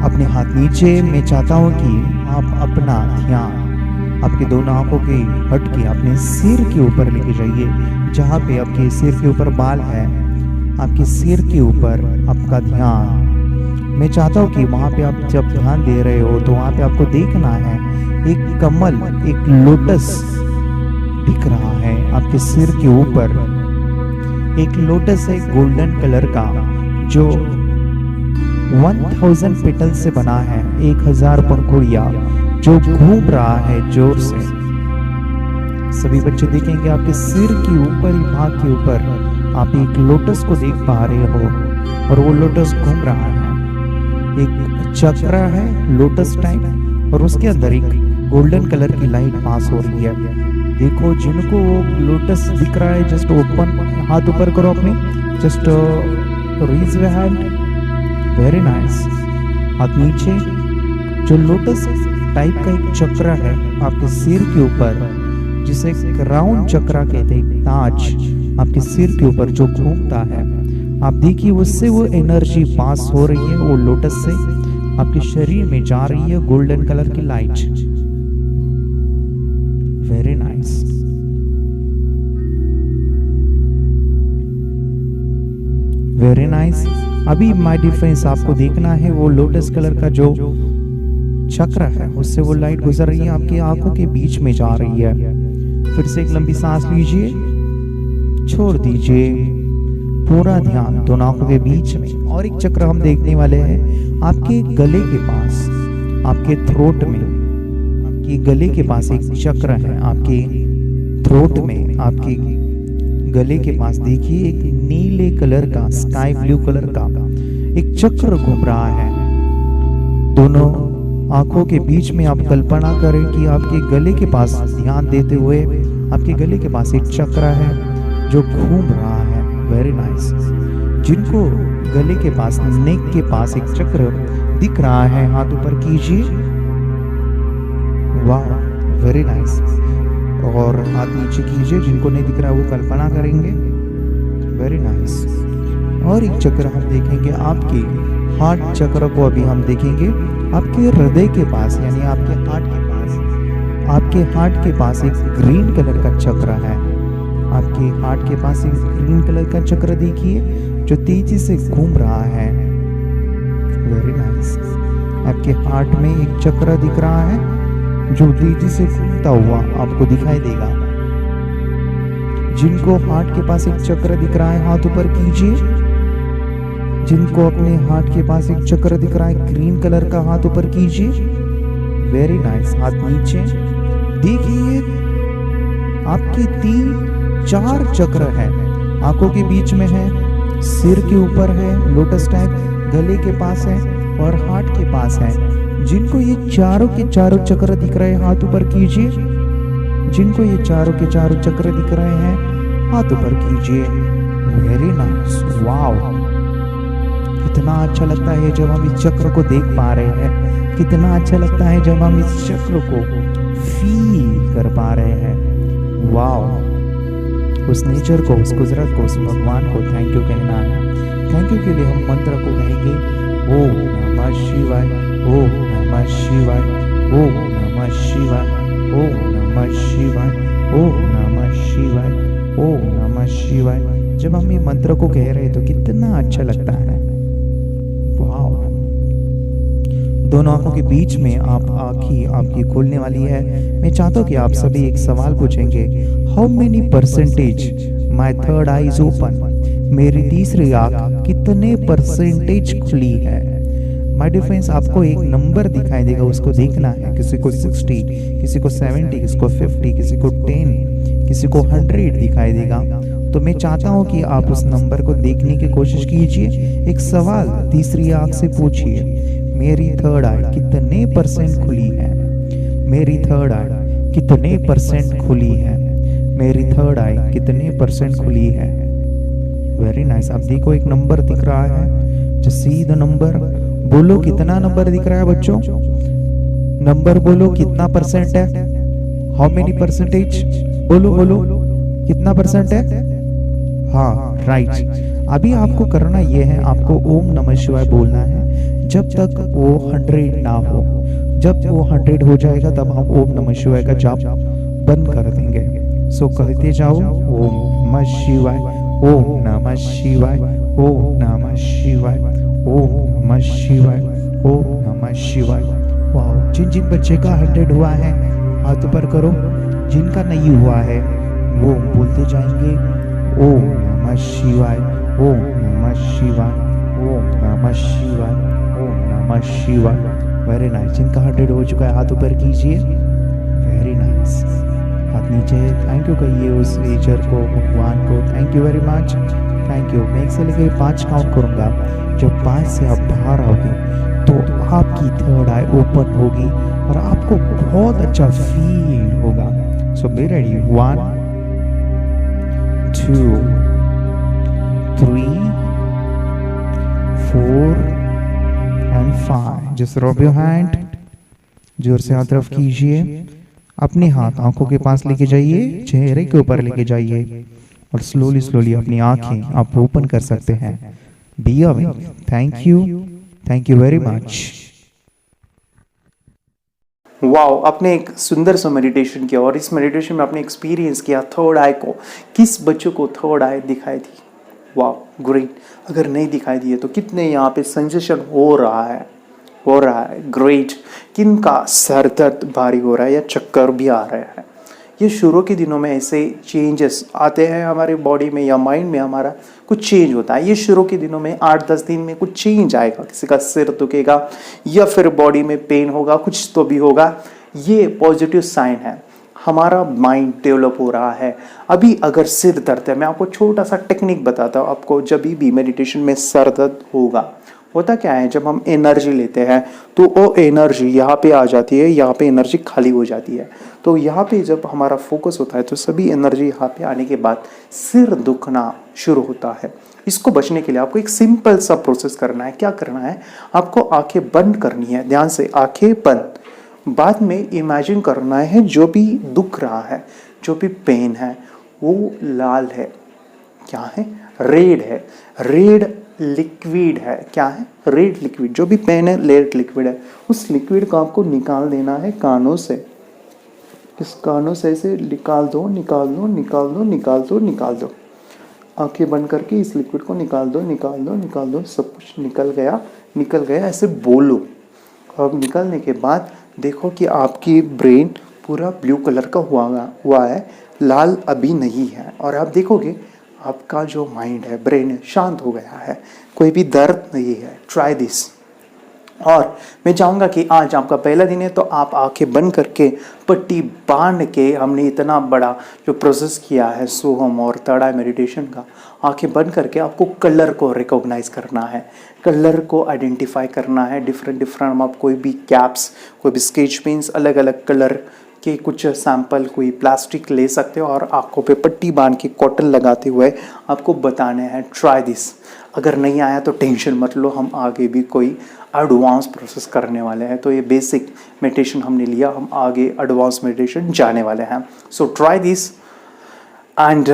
अपने हाथ नीचे। मैं चाहता हूं कि आप अपना ध्यान आपके दोनों आंखों के हट के अपने सिर के ऊपर लेके जाइए। जहां पे आपके सिर के ऊपर बाल है, आपके सिर के ऊपर आपका ध्यान। मैं चाहता हूं कि वहां पे आप जब ध्यान दे रहे हो तो वहां पे आपको देखना है एक कमल, एक लोटस दिख रहा है आपके सिर के ऊपर। एक लोटस है गोल्डन कलर का जो 1000 पेटल से बना है। 1000 पंखुड़ियां जो घूम रहा है जोर से। सभी बच्चे देखेंगे आपके सिर के ऊपर ही, भाग के ऊपर आप एक लोटस को देख पा रहे हो और वो लोटस घूम रहा है। एक चक्र है लोटस टाइप और उसके अंदर एक गोल्डन कलर की लाइट पास हो रही है। देखो जिनको वो लोटस दिख रहा है, जस्ट ओपन हाथ ऊपर करो अपने, just raise your hand. Very nice. हाथ नीचे। जो लोटस टाइप का एक चक्र है आपके सिर के ऊपर, जिसे राउंड चक्र कहते हैं, ताज आपके सिर के ऊपर जो घूमता है, आप देखिए उससे वो एनर्जी पास हो रही है। वो लोटस से आपके शरीर में जा रही है गोल्डन कलर की light. Very nice. Very nice. अभी माय डिफरेंस आपको देखना है वो लोटस कलर का जो चक्र है उससे वो लाइट गुजर रही है, आपकी आंखों के बीच में जा रही है। फिर से एक लंबी सांस लीजिए, छोड़ दीजिए, पूरा ध्यान दोनों आंखों के बीच में। और एक चक्र हम देखने वाले हैं आपके गले के पास, आपके थ्रोट में, आपके गले के पास एक चक्र है। आपके थ्रोट में, आपके गले के पास देखिए एक नीले कलर का, स्काई ब्लू कलर का एक चक्र घूम रहा है। दोनों आंखों के बीच में आप कल्पना करें कि आपके गले के पास ध्यान देते हुए आपके गले के पास एक चक्र है जो घूम रहा है। Very nice. जिनको गले के पास, नेक के पास एक चक्र दिख रहा है, हाथ ऊपर कीजिए। वाह, वेरी नाइस। और हाथ नीचे कीजिए। जिनको नहीं दिख रहा वो कल्पना करेंगे। Very nice. और एक चक्र हम देखेंगे आपके हार्ट चक्र को अभी हम देखेंगे। आपके हृदय के पास यानी आपके हार्ट के पास एक ग्रीन कलर का चक्र है। आपके हार्ट के पास एक ग्रीन कलर का चक्र देखिए जो तेजी से घूम रहा है। Very nice. आपके हार्ट में एक चक्र दिख रहा है जो तेजी से घूमता हुआ आपको दिखाई देगा। जिनको हार्ट के पास एक चक्र दिख रहा है हाथ ऊपर कीजिए। जिनको अपने हार्ट के पास एक चक्र दिख रहा है ग्रीन कलर का हाथ ऊपर कीजिए। Very nice. हाथ नीचे देखिए। आपके 3-4 चक्र है। आंखों के बीच में है, सिर के ऊपर है लोटस टाइप, गले के पास है और हार्ट के पास है। जिनको ये चारों के चारों चक्र दिख रहे हैं हाथ ऊपर कीजिए। जिनको ये चारों के चारों चक्र दिख रहे हैं हाथ ऊपर कीजिए। Very nice. वाओ, कितना अच्छा लगता है जब हम इस चक्र को देख पा रहे हैं। कितना अच्छा लगता है जब हम इस चक्र को फील कर पा रहे हैं। वाओ, उस नेचर को, उस कुदरत को, उस भगवान को थैंक यू कहना है। थैंक यू के लिए हम मंत्र को कहेंगे ओम नमः शिवाय, ओम नमः शिवाय, ओम नमः शिवाय, ओम नमः शिवाय, ओम नमः शिवाय, ओम नमः शिवाय। जब हम ये मंत्र को कह रहे हैं तो कितना अच्छा लगता है। वाओ। दोनों आंखों के बीच में आंखें आपकी खोलने वाली है। मैं चाहता हूँ कि आप सभी एक सवाल पूछेंगे, how many percentage my third I is open. मेरी तीसरी आंख कितने परसेंटेज खुली है। माय डियर फ्रेंड्स, आपको एक नंबर दिखाई देगा, उसको देखना है। किसी को 60, किसी को 70, किसी को 50, किसी को 10, किसी को 100 दिखाई देगा। तो मैं चाहता हूं कि आप उस नंबर को देखने की कोशिश कीजिए। एक सवाल तीसरी आंख से पूछिए, मेरी थर्ड आई कितने परसेंट खुली है। मेरी थर्ड आई कितने परसेंट खुली है। मेरी थर्ड आई कितने परसेंट खुली है। Very nice. आप देखो एक नंबर दिख रहा है, जो सीधा नंबर। बोलो कितना नंबर दिख रहा है बच्चों। नंबर बोलो कितना परसेंट है। How many percentage. बोलो बोलो कितना परसेंट है। हाँ राइट। अभी आपको करना यह है, आपको ओम नमः शिवाय बोलना है जब तक वो 100 ना हो। जब वो 100 हो जाएगा तब हम ओम नमः शिवाय का जाप बंद कर देंगे। सो कहते जाओ ओम नमः शिवाय, ओम नमः शिवाय, ओम नमः शिवाय, ओम नमः शिवाय, ओम नमः शिवाय। वाह। जिन जिन बच्चे का 100 हुआ है हाथ ऊपर करो। जिनका नहीं हुआ है वो बोलते जाएंगे ओम नमः शिवाय, ओम नमः शिवाय, ओम नमः शिवाय, ओम नमः शिवाय। Very nice. जिनका 100 हो चुका है हाथ ऊपर कीजिए। Very nice. हाथ नीचे। थैंक यू कहिए उस नेचर को, भगवान को। Thank you very much. Thank you. मैं 1 से लेकर 5 काउंट करूंगा। जब 5 से आप बाहर आओगे तो आपकी थर्ड आई ओपन होगी और आपको बहुत अच्छा फील होगा। So be ready. 1 2 3 4 and 5। Just rub your hand. जोर से हाथ तरफ कीजिए। अपने हाथ आंखों के पास लेके जाइए, चेहरे के ऊपर लेके जाइए और स्लोली स्लोली अपनी आंखें आप ओपन कर सकते हैं। Be awake. Thank you very much. Wow, आपने एक सुंदर सा मेडिटेशन किया और इस मेडिटेशन में आपने एक्सपीरियंस किया थर्ड आई को। किस बच्चों को थर्ड आई दिखाई दी। Wow great. अगर नहीं दिखाई दी है तो कितने यहाँ पे सेंसेशन हो रहा है ग्रेट। किनका सर दर्द भारी हो रहा है या चक्कर भी आ रहा है। ये शुरू के दिनों में ऐसे चेंजेस आते हैं हमारे बॉडी में या माइंड में, हमारा कुछ चेंज होता है। ये शुरू के दिनों में 8-10 दिन में कुछ चेंज आएगा। किसी का सिर दुखेगा या फिर बॉडी में पेन होगा, कुछ तो भी होगा। ये पॉजिटिव साइन है, हमारा माइंड डेवलप हो रहा है। अभी अगर सिर दर्द है, मैं आपको छोटा सा टेक्निक बताता हूँ आपको। जब भी मेडिटेशन में सर दर्द होता क्या है, जब हम एनर्जी लेते हैं तो वो एनर्जी यहाँ पे आ जाती है, यहाँ पे एनर्जी खाली हो जाती है। तो यहाँ पे जब हमारा फोकस होता है तो सभी एनर्जी यहाँ पे आने के बाद सिर दुखना शुरू होता है। इसको बचने के लिए आपको एक सिंपल सा प्रोसेस करना है। क्या करना है, आपको आंखें बंद करनी है। ध्यान से आंखें बंद। बाद में इमेजिन करना है जो भी दुख रहा है, जो भी पेन है वो लाल है, क्या है, रेड है। रेड लिक्विड है, क्या है, रेड लिक्विड, जो भी पेन है रेड लिक्विड है, उस लिक्विड को आपको निकाल देना है कानों से। इस कानों से ऐसे निकाल दो निकाल दो निकाल दो निकाल दो निकाल दो, आंखें बंद करके इस लिक्विड को निकाल दो निकाल दो निकाल दो, सब कुछ निकल गया ऐसे बोलो। अब निकलने के बाद देखो कि आपकी ब्रेन पूरा ब्लू कलर का हुआ है, लाल अभी नहीं है, और आप देखोगे आपका जो माइंड है, ब्रेन है, शांत हो गया है, कोई भी दर्द नहीं है। Try this. और मैं चाहूँगा कि आज आपका पहला दिन है, तो आप आंखें बंद करके पट्टी बांध के, हमने इतना बड़ा जो प्रोसेस किया है सोहम और थर्ड आई मेडिटेशन का, आंखें बंद करके आपको कलर को रिकॉग्नाइज करना है, कलर को आइडेंटिफाई करना है। डिफरेंट आप कोई भी कैप्स, कोई भी स्केच पेन्स, अलग अलग कलर के कुछ सैंपल, कोई प्लास्टिक ले सकते हो और आंखों पे पट्टी बांध के कॉटन लगाते हुए आपको बताने हैं। Try this. अगर नहीं आया तो टेंशन मत लो, हम आगे भी कोई एडवांस प्रोसेस करने वाले हैं। तो ये बेसिक मेडिटेशन हमने लिया, हम आगे एडवांस मेडिटेशन जाने वाले हैं। So try this and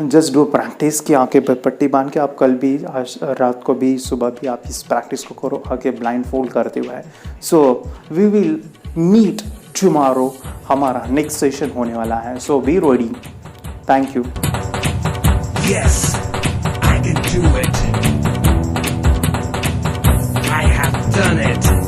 just do practice की आंखें पर पट्टी बांध के। आप कल भी, आज रात को भी, सुबह भी आप इस प्रैक्टिस को करो आंखें ब्लाइंड फोल्ड करते हुए। So we will meet tomorrow, हमारा नेक्स्ट सेशन होने वाला है। So be ready. Thank you. Yes, I can do it. I have done it.